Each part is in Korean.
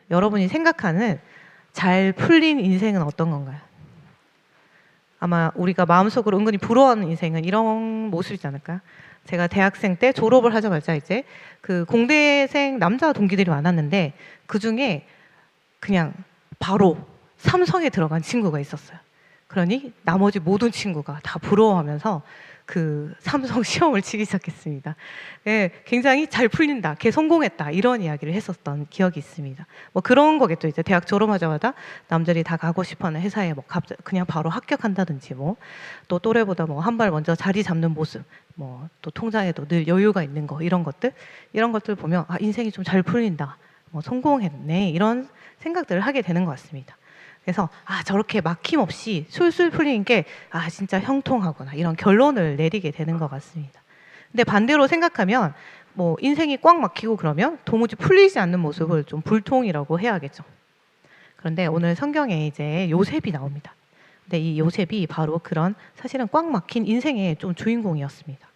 여러분이 생각하는 잘 풀린 인생은 어떤 건가요? 아마 우리가 마음속으로 은근히 부러워하는 인생은 이런 모습이지 않을까요? 제가 대학생 때 졸업을 하자마자 이제 그 공대생 남자 동기들이 많았는데 그 중에 그냥 바로 삼성에 들어간 친구가 있었어요. 그러니 나머지 모든 친구가 다 부러워하면서 그 삼성 시험을 치기 시작했습니다. 예, 굉장히 잘 풀린다, 걔 성공했다 이런 이야기를 했었던 기억이 있습니다. 뭐 그런 거겠죠. 이제 대학 졸업하자마자 남들이 다 가고 싶어하는 회사에 뭐 그냥 바로 합격한다든지 뭐 또 또래보다 뭐 한 발 먼저 자리 잡는 모습, 뭐 또 통장에도 늘 여유가 있는 거 이런 것들 보면 아 인생이 좀 잘 풀린다, 뭐 성공했네 이런 생각들을 하게 되는 것 같습니다. 그래서 아 저렇게 막힘없이 술술 풀리는 게 아 진짜 형통하구나 이런 결론을 내리게 되는 것 같습니다. 근데 반대로 생각하면 뭐 인생이 꽉 막히고 그러면 도무지 풀리지 않는 모습을 좀 불통이라고 해야겠죠. 그런데 오늘 성경에 이제 요셉이 나옵니다. 근데 이 요셉이 바로 그런 사실은 꽉 막힌 인생의 좀 주인공이었습니다.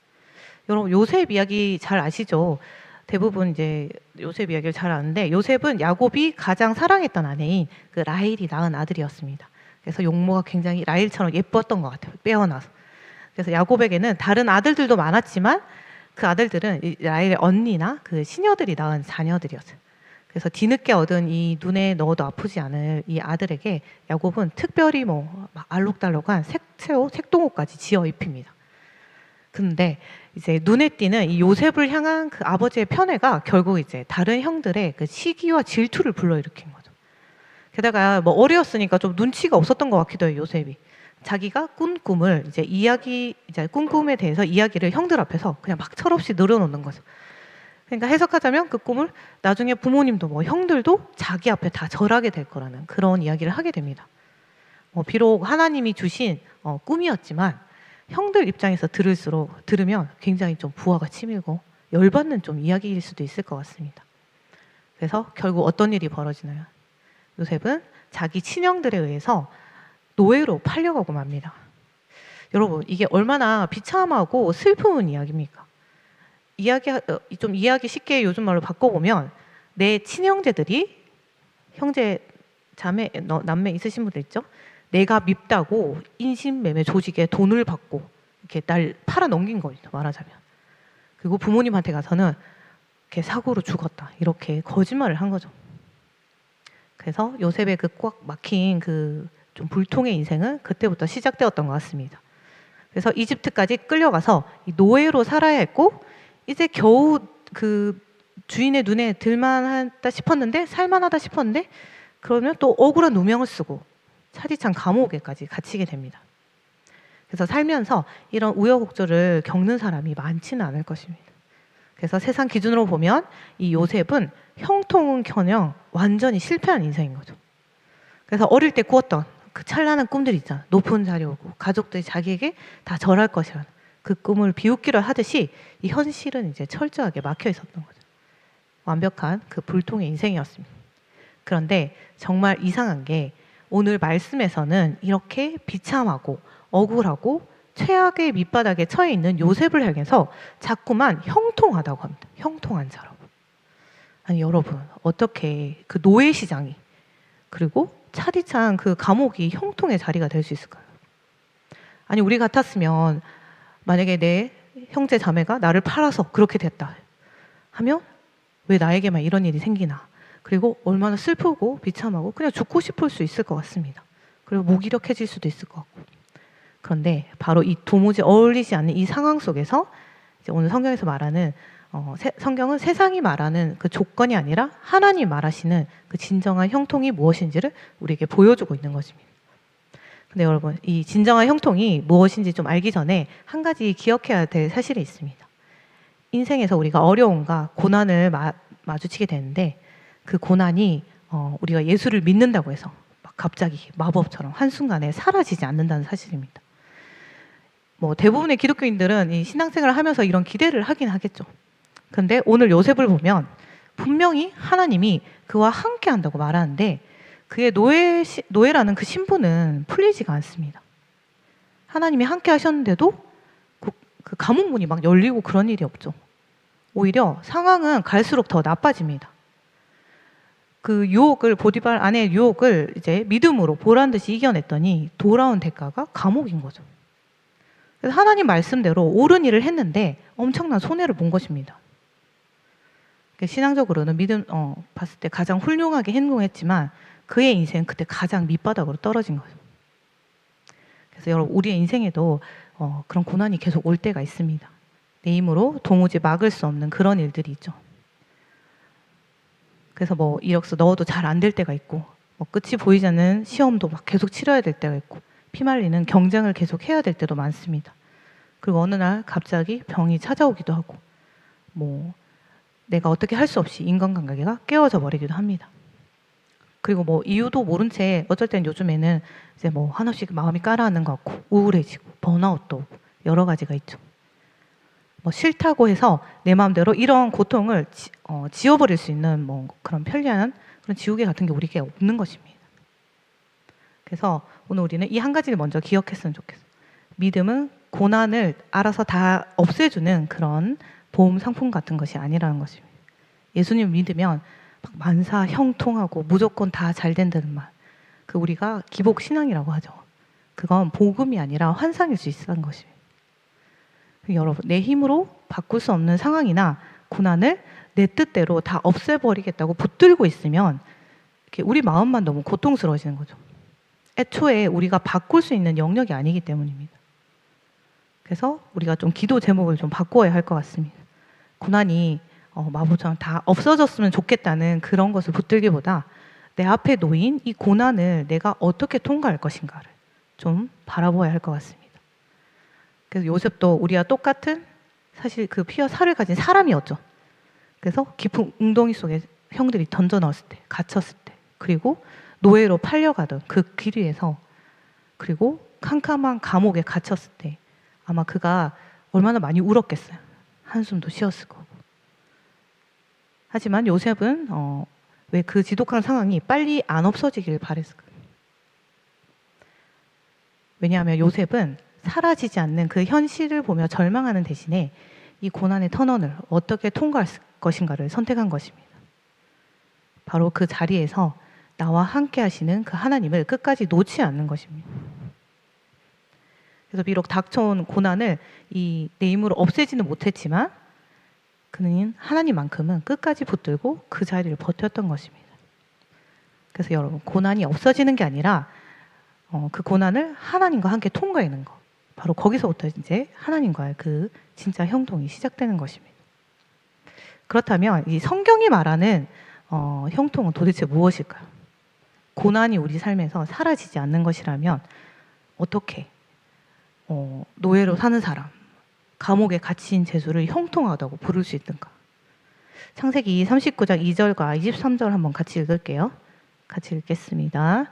여러분 요셉 이야기 잘 아시죠? 대부분 이제 요셉 이야기를 잘 아는데 요셉은 야곱이 가장 사랑했던 아내인 그 라헬이 낳은 아들이었습니다. 그래서 용모가 굉장히 라헬처럼 예뻤던 것 같아요. 빼어나서. 그래서 야곱에게는 다른 아들들도 많았지만 그 아들들은 라헬의 언니나 그 시녀들이 낳은 자녀들이었어요. 그래서 뒤늦게 얻은 이 눈에 넣어도 아프지 않을 이 아들에게 야곱은 특별히 뭐 알록달록한 색채옷, 색동옷까지 지어 입힙니다. 근데 이제 눈에 띄는 이 요셉을 향한 그 아버지의 편애가 결국 이제 다른 형들의 그 시기와 질투를 불러일으킨 거죠. 게다가 뭐 어려웠으니까 좀 눈치가 없었던 것 같기도 해요, 요셉이. 자기가 꾼 꿈을 이제 꾼 꿈에 대해서 이야기를 형들 앞에서 그냥 막 철없이 늘어놓는 거죠. 그러니까 해석하자면 그 꿈을 나중에 부모님도 뭐 형들도 자기 앞에 다 절하게 될 거라는 그런 이야기를 하게 됩니다. 비록 하나님이 주신 꿈이었지만 형들 입장에서 들으면 굉장히 좀 부하가 치밀고 열받는 좀 이야기일 수도 있을 것 같습니다. 그래서 결국 어떤 일이 벌어지나요? 요셉은 자기 친형들에 의해서 노예로 팔려가고 맙니다. 여러분 이게 얼마나 비참하고 슬픈 이야기입니까? 좀 이야기 쉽게 요즘 말로 바꿔보면 내 친형제들이 형제 자매 남매 있으신 분들 있죠? 내가 밉다고 인신매매 조직에 돈을 받고 이렇게 날 팔아 넘긴 거죠, 말하자면. 그리고 부모님한테 가서는 이렇게 사고로 죽었다 이렇게 거짓말을 한 거죠. 그래서 요셉의 그 꽉 막힌 그 좀 불통의 인생은 그때부터 시작되었던 것 같습니다. 그래서 이집트까지 끌려가서 노예로 살아야 했고 이제 겨우 그 주인의 눈에 들만하다 싶었는데 살만하다 싶었는데 그러면 또 억울한 누명을 쓰고 차디찬 감옥에까지 갇히게 됩니다. 그래서 살면서 이런 우여곡절을 겪는 사람이 많지는 않을 것입니다. 그래서 세상 기준으로 보면 이 요셉은 형통은커녕 완전히 실패한 인생인 거죠. 그래서 어릴 때 꾸었던 그 찬란한 꿈들 있잖아. 높은 자리 오고 가족들이 자기에게 다 절할 것이라는 그 꿈을 비웃기를 하듯이 이 현실은 이제 철저하게 막혀 있었던 거죠. 완벽한 그 불통의 인생이었습니다. 그런데 정말 이상한 게 오늘 말씀에서는 이렇게 비참하고 억울하고 최악의 밑바닥에 처해 있는 요셉을 향해서 자꾸만 형통하다고 합니다. 형통한 자라고. 아니 여러분 어떻게 그 노예 시장이 그리고 차디찬 그 감옥이 형통의 자리가 될 수 있을까요? 아니 우리 같았으면 만약에 내 형제 자매가 나를 팔아서 그렇게 됐다 하면 왜 나에게만 이런 일이 생기나, 그리고 얼마나 슬프고 비참하고 그냥 죽고 싶을 수 있을 것 같습니다. 그리고 무기력해질 수도 있을 것 같고. 그런데 바로 이 도무지 어울리지 않는 이 상황 속에서 이제 오늘 성경에서 말하는 성경은 세상이 말하는 그 조건이 아니라 하나님 말하시는 그 진정한 형통이 무엇인지를 우리에게 보여주고 있는 것입니다. 근데 여러분 이 진정한 형통이 무엇인지 좀 알기 전에 한 가지 기억해야 될 사실이 있습니다. 인생에서 우리가 어려움과 고난을 마주치게 되는데 그 고난이 우리가 예수를 믿는다고 해서 막 갑자기 마법처럼 한순간에 사라지지 않는다는 사실입니다. 뭐 대부분의 기독교인들은 이 신앙생활을 하면서 이런 기대를 하긴 하겠죠. 근데 오늘 요셉을 보면 분명히 하나님이 그와 함께 한다고 말하는데 그의 노예라는 그 신분은 풀리지가 않습니다. 하나님이 함께 하셨는데도 그 감옥 문이 막 열리고 그런 일이 없죠. 오히려 상황은 갈수록 더 나빠집니다. 그 유혹을 보디발 아내의 유혹을 이제 믿음으로 보란 듯이 이겨냈더니 돌아온 대가가 감옥인 거죠. 그래서 하나님 말씀대로 옳은 일을 했는데 엄청난 손해를 본 것입니다. 신앙적으로는 봤을 때 가장 훌륭하게 행동했지만 그의 인생은 그때 가장 밑바닥으로 떨어진 거죠. 그래서 여러분 우리의 인생에도 그런 고난이 계속 올 때가 있습니다. 내 힘으로 도무지 막을 수 없는 그런 일들이 있죠. 그래서 뭐 이력서 넣어도 잘 안 될 때가 있고 뭐 끝이 보이지 않는 시험도 막 계속 치러야 될 때가 있고 피말리는 경쟁을 계속 해야 될 때도 많습니다. 그리고 어느 날 갑자기 병이 찾아오기도 하고 뭐 내가 어떻게 할 수 없이 인간관계가 깨어져 버리기도 합니다. 그리고 뭐 이유도 모른 채 어쩔 땐 요즘에는 이제 뭐 하나씩 마음이 가라앉는 것 같고 우울해지고 번아웃도 오고 여러 가지가 있죠. 뭐 싫다고 해서 내 마음대로 이런 고통을 지워버릴 수 있는 뭐 그런 편리한 그런 지우개 같은 게 우리에게 없는 것입니다. 그래서 오늘 우리는 이 한 가지를 먼저 기억했으면 좋겠어요. 믿음은 고난을 알아서 다 없애주는 그런 보험 상품 같은 것이 아니라는 것입니다. 예수님 믿으면 막 만사 형통하고 무조건 다 잘 된다는 말. 그 우리가 기복 신앙이라고 하죠. 그건 복음이 아니라 환상일 수 있다는 것입니다. 여러분, 내 힘으로 바꿀 수 없는 상황이나 고난을 내 뜻대로 다 없애버리겠다고 붙들고 있으면 이렇게 우리 마음만 너무 고통스러워지는 거죠. 애초에 우리가 바꿀 수 있는 영역이 아니기 때문입니다. 그래서 우리가 좀 기도 제목을 좀 바꿔야 할 것 같습니다. 고난이 마법처럼 다 없어졌으면 좋겠다는 그런 것을 붙들기보다 내 앞에 놓인 이 고난을 내가 어떻게 통과할 것인가를 좀 바라보아야 할 것 같습니다. 그래서 요셉도 우리와 똑같은 사실 그 피와 살을 가진 사람이었죠. 그래서 깊은 웅덩이 속에 형들이 던져 넣었을 때, 갇혔을 때, 그리고 노예로 팔려가던 그 길 위에서, 그리고 캄캄한 감옥에 갇혔을 때 아마 그가 얼마나 많이 울었겠어요. 한숨도 쉬었을 거고. 하지만 요셉은 왜 그 지독한 상황이 빨리 안 없어지길 바랬을까요? 왜냐하면 요셉은 사라지지 않는 그 현실을 보며 절망하는 대신에 이 고난의 터널을 어떻게 통과할 것인가를 선택한 것입니다. 바로 그 자리에서 나와 함께 하시는 그 하나님을 끝까지 놓지 않는 것입니다. 그래서 비록 닥쳐온 고난을 내 힘으로 없애지는 못했지만 그는 하나님만큼은 끝까지 붙들고 그 자리를 버텼던 것입니다. 그래서 여러분, 고난이 없어지는 게 아니라 그 고난을 하나님과 함께 통과하는 것, 바로 거기서부터 이제 하나님과의 그 진짜 형통이 시작되는 것입니다. 그렇다면 이 성경이 말하는 형통은 도대체 무엇일까요? 고난이 우리 삶에서 사라지지 않는 것이라면 어떻게 노예로 사는 사람, 감옥에 갇힌 죄수를 형통하다고 부를 수 있던가? 창세기 39장 2절과 23절 한번 같이 읽을게요. 같이 읽겠습니다.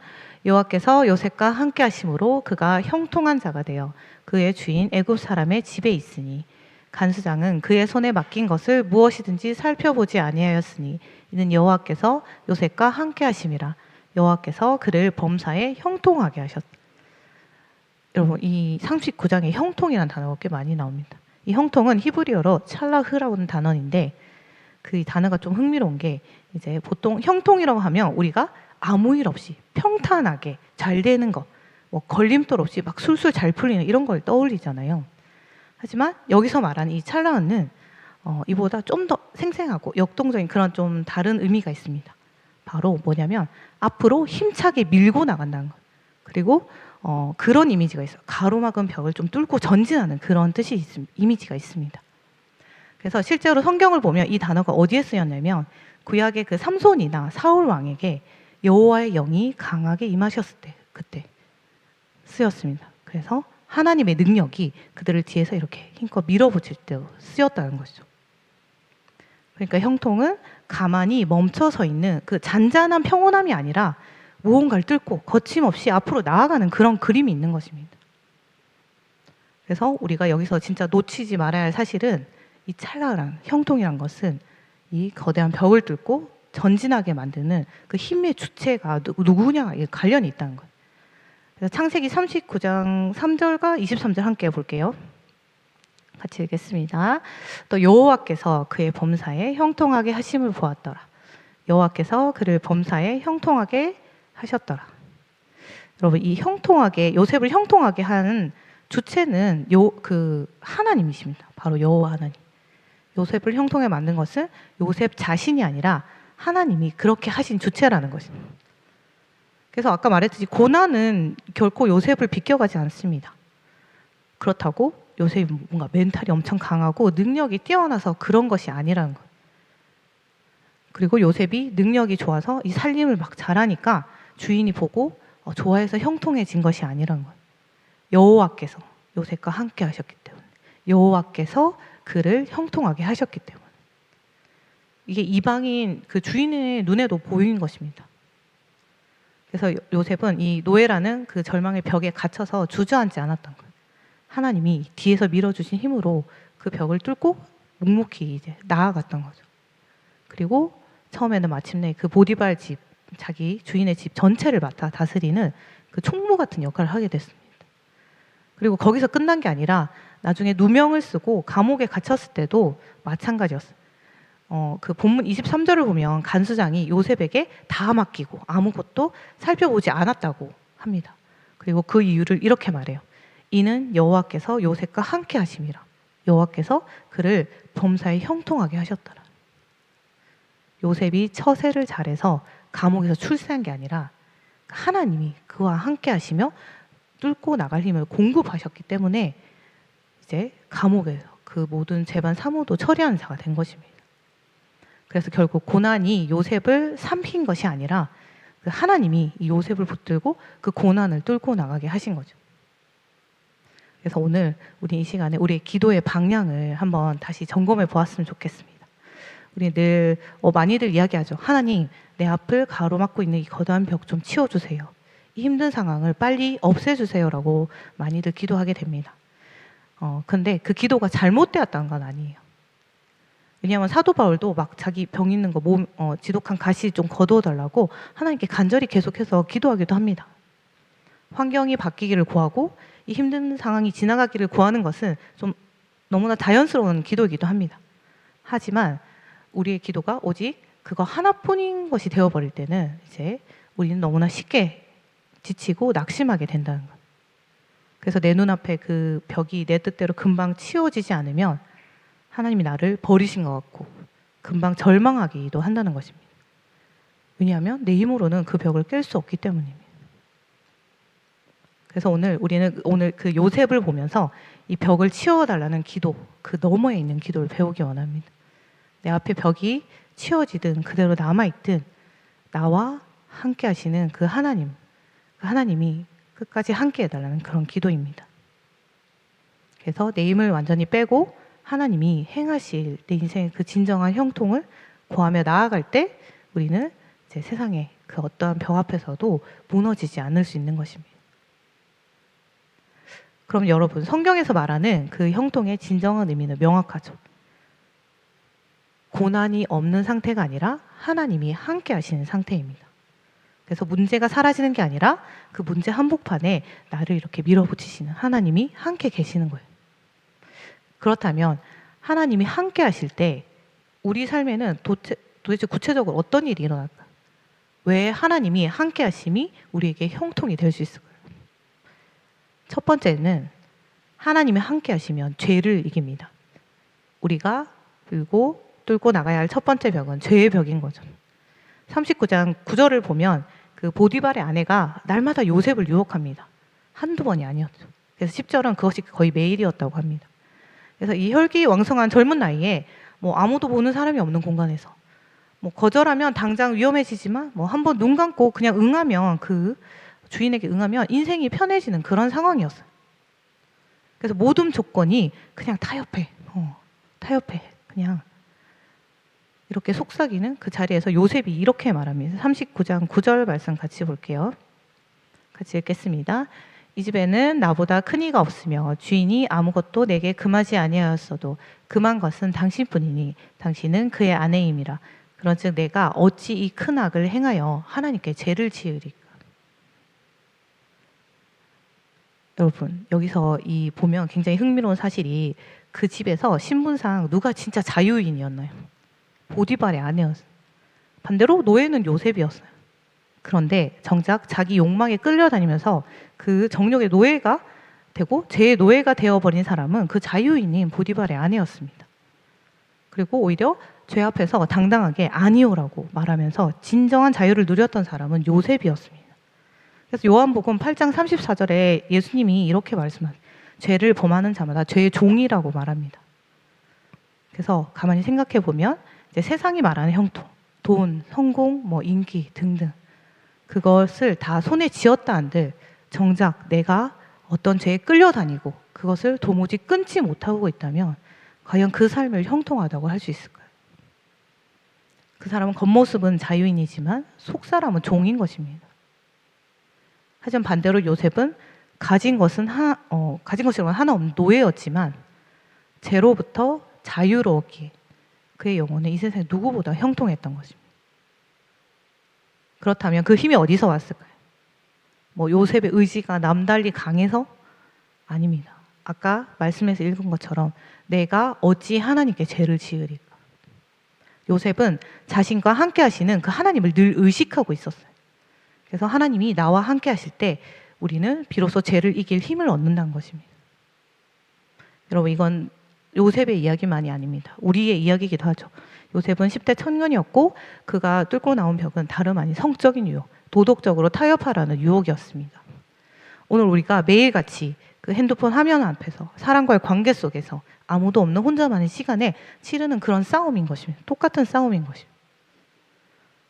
여호와께서 요셉과 함께 하심으로 그가 형통한 자가 되어 그의 주인 애굽 사람의 집에 있으니 간수장은 그의 손에 맡긴 것을 무엇이든지 살펴보지 아니하였으니 이는 여호와께서 요셉과 함께 하심이라. 여호와께서 그를 범사에 형통하게 하셨다. 여러분, 이 39장에 형통이라는 단어가 꽤 많이 나옵니다. 이 형통은 히브리어로 찰라흐라고 하는 단어인데 그 단어가 좀 흥미로운 게 이제 보통 형통이라고 하면 우리가 아무 일 없이 평탄하게 잘 되는 거, 뭐 걸림돌 없이 막 술술 잘 풀리는 이런 걸 떠올리잖아요. 하지만 여기서 말하는 이 찰라는 이보다 좀 더 생생하고 역동적인 그런 좀 다른 의미가 있습니다. 바로 뭐냐면 앞으로 힘차게 밀고 나간다는 것. 그리고 그런 이미지가 있어요. 가로막은 벽을 좀 뚫고 전진하는 그런 이미지가 있습니다. 그래서 실제로 성경을 보면 이 단어가 어디에 쓰였냐면 구약의 그 삼손이나 사울 왕에게 여호와의 영이 강하게 임하셨을 때 그때 쓰였습니다. 그래서 하나님의 능력이 그들을 뒤에서 이렇게 힘껏 밀어붙일 때 쓰였다는 것이죠. 그러니까 형통은 가만히 멈춰서 있는 그 잔잔한 평온함이 아니라 무언가를 뚫고 거침없이 앞으로 나아가는 그런 그림이 있는 것입니다. 그래서 우리가 여기서 진짜 놓치지 말아야 할 사실은 이 찰나란 형통이란 것은 이 거대한 벽을 뚫고 전진하게 만드는 그 힘의 주체가 누구냐가 관련이 있다는 거예요. 그래서 창세기 39장 3절과 23절 함께 볼게요. 같이 읽겠습니다. 또 여호와께서 그의 범사에 형통하게 하심을 보았더라. 여호와께서 그를 범사에 형통하게 하셨더라. 여러분, 이 형통하게, 요셉을 형통하게 한 주체는 하나님이십니다. 바로 여호와 하나님. 요셉을 형통하게 만든 것은 요셉 자신이 아니라 하나님이 그렇게 하신 주체라는 것입니다. 그래서 아까 말했듯이 고난은 결코 요셉을 비껴가지 않습니다. 그렇다고 요셉이 뭔가 멘탈이 엄청 강하고 능력이 뛰어나서 그런 것이 아니라는 거예요. 그리고 요셉이 능력이 좋아서 이 살림을 막 잘하니까 주인이 보고 좋아해서 형통해진 것이 아니라는 거예요. 여호와께서 요셉과 함께 하셨기 때문에, 여호와께서 그를 형통하게 하셨기 때문에, 이게 이방인 그 주인의 눈에도 보이는 것입니다. 그래서 요셉은 이 노예라는 그 절망의 벽에 갇혀서 주저앉지 않았던 거예요. 하나님이 뒤에서 밀어주신 힘으로 그 벽을 뚫고 묵묵히 이제 나아갔던 거죠. 그리고 처음에는 마침내 그 보디발 집, 자기 주인의 집 전체를 맡아 다스리는 그 총무 같은 역할을 하게 됐습니다. 그리고 거기서 끝난 게 아니라 나중에 누명을 쓰고 감옥에 갇혔을 때도 마찬가지였어요. 그 본문 23절을 보면 간수장이 요셉에게 다 맡기고 아무것도 살펴보지 않았다고 합니다. 그리고 그 이유를 이렇게 말해요. 이는 여호와께서 요셉과 함께 하심이라. 여호와께서 그를 범사에 형통하게 하셨더라. 요셉이 처세를 잘해서 감옥에서 출세한 게 아니라 하나님이 그와 함께 하시며 뚫고 나갈 힘을 공급하셨기 때문에 이제 감옥에서 그 모든 재반 사무도 처리하는 자가 된 것입니다. 그래서 결국 고난이 요셉을 삼킨 것이 아니라 그 하나님이 이 요셉을 붙들고 그 고난을 뚫고 나가게 하신 거죠. 그래서 오늘 우리 이 시간에 우리의 기도의 방향을 한번 다시 점검해 보았으면 좋겠습니다. 우리 늘 많이들 이야기하죠. 하나님, 내 앞을 가로막고 있는 이 거대한 벽 좀 치워주세요. 이 힘든 상황을 빨리 없애주세요라고 많이들 기도하게 됩니다. 근데 그 기도가 잘못되었다는 건 아니에요. 왜냐하면 사도 바울도 막 자기 병 있는 거 몸 지독한 가시 좀 거두어달라고 하나님께 간절히 계속해서 기도하기도 합니다. 환경이 바뀌기를 구하고 이 힘든 상황이 지나가기를 구하는 것은 좀 너무나 자연스러운 기도이기도 합니다. 하지만 우리의 기도가 오직 그거 하나뿐인 것이 되어버릴 때는 이제 우리는 너무나 쉽게 지치고 낙심하게 된다는 것. 그래서 내 눈앞에 그 벽이 내 뜻대로 금방 치워지지 않으면 하나님이 나를 버리신 것 같고 금방 절망하기도 한다는 것입니다. 왜냐하면 내 힘으로는 그 벽을 깰 수 없기 때문입니다. 그래서 우리는 그 요셉을 보면서 이 벽을 치워달라는 기도, 그 너머에 있는 기도를 배우기 원합니다. 내 앞에 벽이 치워지든 그대로 남아있든 나와 함께 하시는 그 하나님이 끝까지 함께 해달라는 그런 기도입니다. 그래서 내 힘을 완전히 빼고 하나님이 행하실 내 인생의 그 진정한 형통을 구하며 나아갈 때 우리는 이제 세상의 그 어떠한 벽 앞에서도 무너지지 않을 수 있는 것입니다. 그럼 여러분, 성경에서 말하는 그 형통의 진정한 의미는 명확하죠. 고난이 없는 상태가 아니라 하나님이 함께 하시는 상태입니다. 그래서 문제가 사라지는 게 아니라 그 문제 한복판에 나를 이렇게 밀어붙이시는 하나님이 함께 계시는 거예요. 그렇다면 하나님이 함께 하실 때 우리 삶에는 도대체 구체적으로 어떤 일이 일어날까? 왜 하나님이 함께 하심이 우리에게 형통이 될 수 있을까요? 첫 번째는 하나님이 함께 하시면 죄를 이깁니다. 우리가 뚫고 나가야 할 첫 번째 벽은 죄의 벽인 거죠. 39장 9절을 보면 그 보디발의 아내가 날마다 요셉을 유혹합니다. 한두 번이 아니었죠. 그래서 10절은 그것이 거의 매일이었다고 합니다. 그래서 이 혈기왕성한 젊은 나이에 아무도 보는 사람이 없는 공간에서 거절하면 당장 위험해지지만 한번 눈 감고 그냥 응하면 그 주인에게 응하면 인생이 편해지는 그런 상황이었어요. 그래서 모든 조건이 그냥 타협해 그냥 이렇게 속삭이는 그 자리에서 요셉이 이렇게 말합니다. 39장 9절 말씀 같이 볼게요. 같이 읽겠습니다. 이 집에는 나보다 큰 이가 없으며 주인이 아무것도 내게 금하지 아니하였어도 금한 것은 당신뿐이니 당신은 그의 아내임이라. 그런즉 내가 어찌 이 큰 악을 행하여 하나님께 죄를 지으리까. 여러분, 여기서 보면 굉장히 흥미로운 사실이 그 집에서 신분상 누가 진짜 자유인이었나요? 보디발의 아내였어요. 반대로 노예는 요셉이었어요. 그런데 정작 자기 욕망에 끌려다니면서 그 정욕의 노예가 되고 제 노예가 되어버린 사람은 그 자유인인 보디발의 아내였습니다. 그리고 오히려 죄 앞에서 당당하게 아니오라고 말하면서 진정한 자유를 누렸던 사람은 요셉이었습니다. 그래서 요한복음 8장 34절에 예수님이 이렇게 말씀하세요. 죄를 범하는 자마다 죄의 종이라고 말합니다. 그래서 가만히 생각해 보면 이제 세상이 말하는 형통, 돈, 성공, 뭐 인기 등등 그것을 다 손에 쥐었다 한들 정작 내가 어떤 죄에 끌려다니고 그것을 도무지 끊지 못하고 있다면 과연 그 삶을 형통하다고 할 수 있을까요? 그 사람은 겉모습은 자유인이지만 속사람은 종인 것입니다. 하지만 반대로 요셉은 가진 것이라고는 하나 없는 노예였지만 죄로부터 자유로웠기에 그의 영혼은 이 세상에 누구보다 형통했던 것입니다. 그렇다면 그 힘이 어디서 왔을까요? 뭐 요셉의 의지가 남달리 강해서? 아닙니다. 아까 말씀에서 읽은 것처럼 내가 어찌 하나님께 죄를 지으리까? 요셉은 자신과 함께 하시는 그 하나님을 늘 의식하고 있었어요. 그래서 하나님이 나와 함께 하실 때 우리는 비로소 죄를 이길 힘을 얻는다는 것입니다. 여러분 이건 요셉의 이야기만이 아닙니다. 우리의 이야기이기도 하죠. 요셉은 10대 청년이었고 그가 뚫고 나온 벽은 다름 아닌 성적인 유혹, 도덕적으로 타협하라는 유혹이었습니다. 오늘 우리가 매일같이 그 핸드폰 화면 앞에서 사람과의 관계 속에서 아무도 없는 혼자만의 시간에 치르는 그런 싸움인 것입니다. 똑같은 싸움인 것입니다.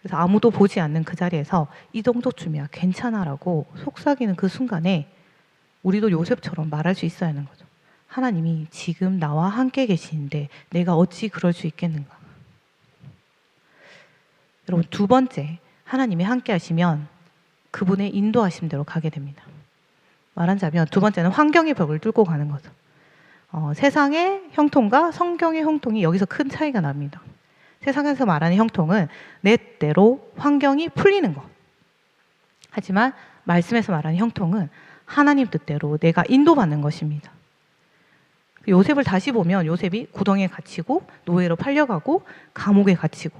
그래서 아무도 보지 않는 그 자리에서 이 정도쯤이야 괜찮아라고 속삭이는 그 순간에 우리도 요셉처럼 말할 수 있어야 하는 거죠. 하나님이 지금 나와 함께 계시는데 내가 어찌 그럴 수 있겠는가. 여러분 두 번째, 하나님이 함께 하시면 그분의 인도하심대로 가게 됩니다. 말하자면 두 번째는 환경의 벽을 뚫고 가는 거죠. 세상의 형통과 성경의 형통이 여기서 큰 차이가 납니다. 세상에서 말하는 형통은 내 때로 환경이 풀리는 것. 하지만 말씀에서 말하는 형통은 하나님 뜻대로 내가 인도받는 것입니다. 요셉을 다시 보면 요셉이 구덩이에 갇히고 노예로 팔려가고 감옥에 갇히고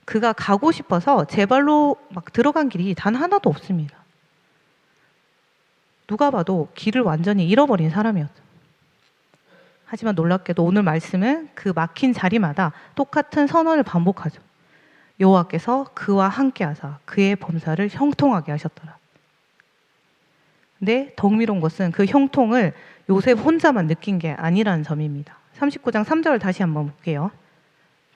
그가 가고 싶어서 제 발로 막 들어간 길이 단 하나도 없습니다. 누가 봐도 길을 완전히 잃어버린 사람이었죠. 하지만 놀랍게도 오늘 말씀은 그 막힌 자리마다 똑같은 선언을 반복하죠. 여호와께서 그와 함께하사 그의 범사를 형통하게 하셨더라. 근데 더 흥미로운 것은 그 형통을 요셉 혼자만 느낀 게 아니라는 점입니다. 39장 3절을 다시 한번 볼게요.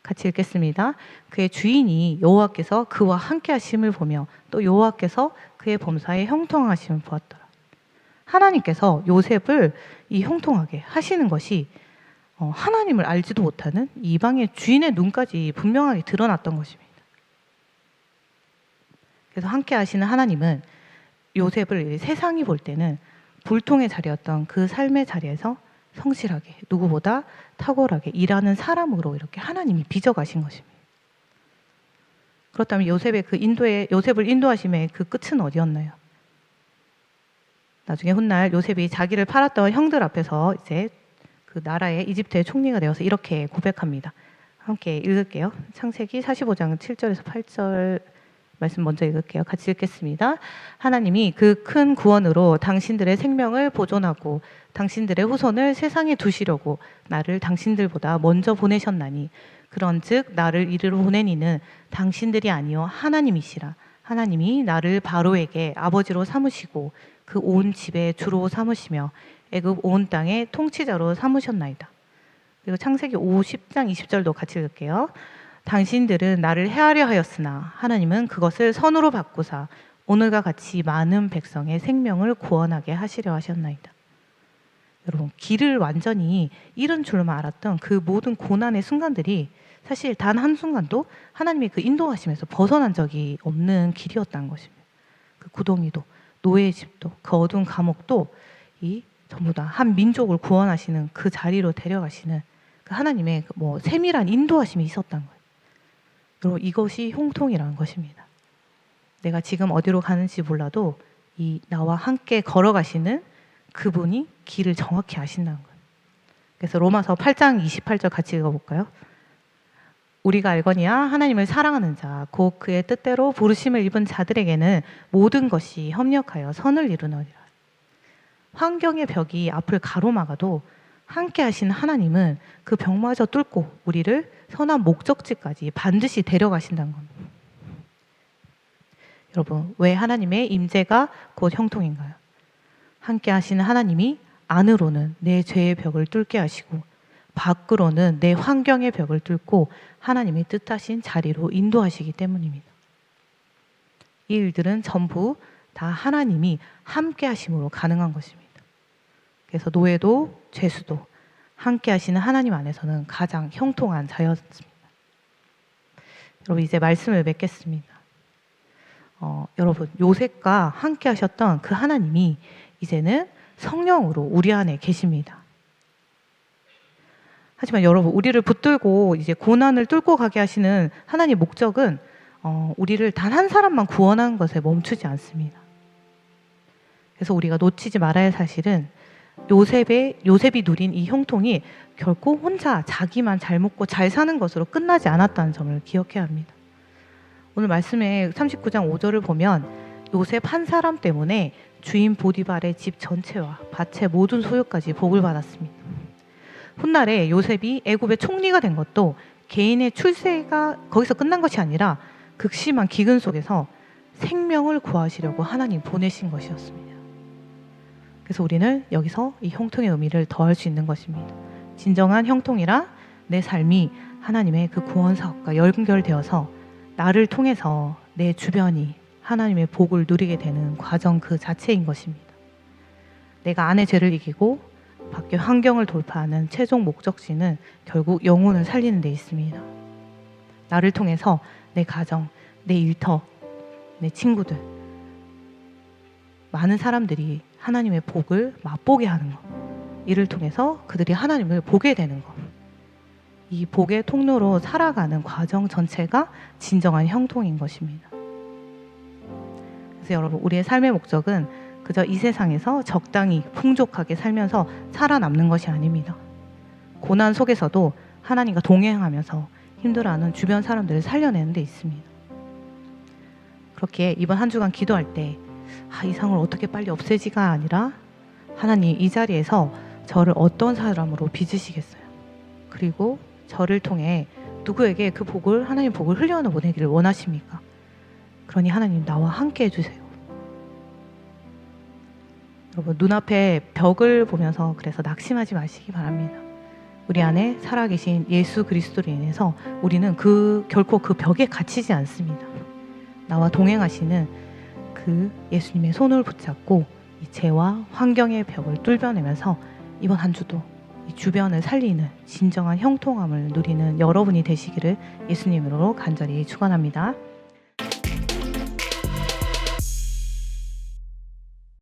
같이 읽겠습니다. 그의 주인이 여호와께서 그와 함께하심을 보며 또 여호와께서 그의 범사에 형통하심을 보았더라. 하나님께서 요셉을 이 형통하게 하시는 것이 하나님을 알지도 못하는 이방의 주인의 눈까지 분명하게 드러났던 것입니다. 그래서 함께 하시는 하나님은 요셉을 세상이 볼 때는 불통의 자리였던 그 삶의 자리에서 성실하게 누구보다 탁월하게 일하는 사람으로 이렇게 하나님이 빚어가신 것입니다. 그렇다면 요셉을 인도하심의 그 끝은 어디였나요? 나중에 훗날 요셉이 자기를 팔았던 형들 앞에서 이제 그 나라의 이집트의 총리가 되어서 이렇게 고백합니다. 함께 읽을게요. 창세기 45장 7절에서 8절 말씀 먼저 읽을게요. 같이 읽겠습니다. 하나님이 그 큰 구원으로 당신들의 생명을 보존하고 당신들의 후손을 세상에 두시려고 나를 당신들보다 먼저 보내셨나니 그런즉 나를 이리로 보낸 이는 당신들이 아니요 하나님이시라. 하나님이 나를 바로에게 아버지로 삼으시고 그 온 집에 주로 삼으시며 애굽 온 땅의 통치자로 삼으셨나이다. 그리고 창세기 50장 20절도 같이 읽을게요. 당신들은 나를 해하려 하였으나 하나님은 그것을 선으로 바꾸사 오늘과 같이 많은 백성의 생명을 구원하게 하시려 하셨나이다. 여러분 길을 완전히 잃은 줄만 알았던 그 모든 고난의 순간들이 사실 단 한순간도 하나님의 그 인도하심에서 벗어난 적이 없는 길이었다는 것입니다. 그 구덩이도 노예의 집도 그 어두운 감옥도 이 전부 다 한 민족을 구원하시는 그 자리로 데려가시는 그 하나님의 뭐 세밀한 인도하심이 있었다는 거예요. 여러분 이것이 형통이라는 것입니다. 내가 지금 어디로 가는지 몰라도 이 나와 함께 걸어가시는 그분이 길을 정확히 아신다는 거예요. 그래서 로마서 8장 28절 같이 읽어볼까요? 우리가 알거니와 하나님을 사랑하는 자, 곧 그의 뜻대로 부르심을 입은 자들에게는 모든 것이 협력하여 선을 이루느니라. 환경의 벽이 앞을 가로막아도 함께 하신 하나님은 그 벽마저 뚫고 우리를 선한 목적지까지 반드시 데려가신다는 겁니다. 여러분, 왜 하나님의 임재가 곧 형통인가요? 함께 하시는 하나님이 안으로는 내 죄의 벽을 뚫게 하시고 밖으로는 내 환경의 벽을 뚫고 하나님의 뜻하신 자리로 인도하시기 때문입니다. 이 일들은 전부 다 하나님이 함께 하심으로 가능한 것입니다. 그래서 노예도 죄수도 함께 하시는 하나님 안에서는 가장 형통한 자였습니다. 여러분, 이제 말씀을 맺겠습니다. 여러분, 요셉과 함께 하셨던 그 하나님이 이제는 성령으로 우리 안에 계십니다. 하지만 여러분, 우리를 붙들고 이제 고난을 뚫고 가게 하시는 하나님의 목적은 우리를 단 한 사람만 구원하는 것에 멈추지 않습니다. 그래서 우리가 놓치지 말아야 할 사실은 요셉이 누린 이 형통이 결코 혼자 자기만 잘 먹고 잘 사는 것으로 끝나지 않았다는 점을 기억해야 합니다. 오늘 말씀에 39장 5절을 보면 요셉 한 사람 때문에 주인 보디발의 집 전체와 밭의 모든 소유까지 복을 받았습니다. 훗날에 요셉이 애굽의 총리가 된 것도 개인의 출세가 거기서 끝난 것이 아니라 극심한 기근 속에서 생명을 구하시려고 하나님 보내신 것이었습니다. 그래서 우리는 여기서 이 형통의 의미를 더할 수 있는 것입니다. 진정한 형통이라 내 삶이 하나님의 그 구원 사업과 연결되어서 나를 통해서 내 주변이 하나님의 복을 누리게 되는 과정 그 자체인 것입니다. 내가 안의 죄를 이기고 밖의 환경을 돌파하는 최종 목적지는 결국 영혼을 살리는 데 있습니다. 나를 통해서 내 가정, 내 일터, 내 친구들, 많은 사람들이 하나님의 복을 맛보게 하는 것, 이를 통해서 그들이 하나님을 보게 되는 것, 이 복의 통로로 살아가는 과정 전체가 진정한 형통인 것입니다. 그래서 여러분, 우리의 삶의 목적은 그저 이 세상에서 적당히 풍족하게 살면서 살아남는 것이 아닙니다. 고난 속에서도 하나님과 동행하면서 힘들어하는 주변 사람들을 살려내는 데 있습니다. 그렇게 이번 한 주간 기도할 때 이 상을 어떻게 빨리 없애지가 아니라 하나님, 이 자리에서 저를 어떤 사람으로 빚으시겠어요? 그리고 저를 통해 누구에게 그 복을, 하나님 복을 흘려내 보내기를 원하십니까? 그러니 하나님, 나와 함께 해주세요. 여러분, 눈앞에 벽을 보면서 그래서 낙심하지 마시기 바랍니다. 우리 안에 살아계신 예수 그리스도로 인해서 우리는 결코 그 벽에 갇히지 않습니다. 나와 동행하시는 그 예수님의 손을 붙잡고 이 죄와 환경의 벽을 뚫어내면서 이번 한 주도 이 주변을 살리는 진정한 형통함을 누리는 여러분이 되시기를 예수님으로 간절히 축원합니다.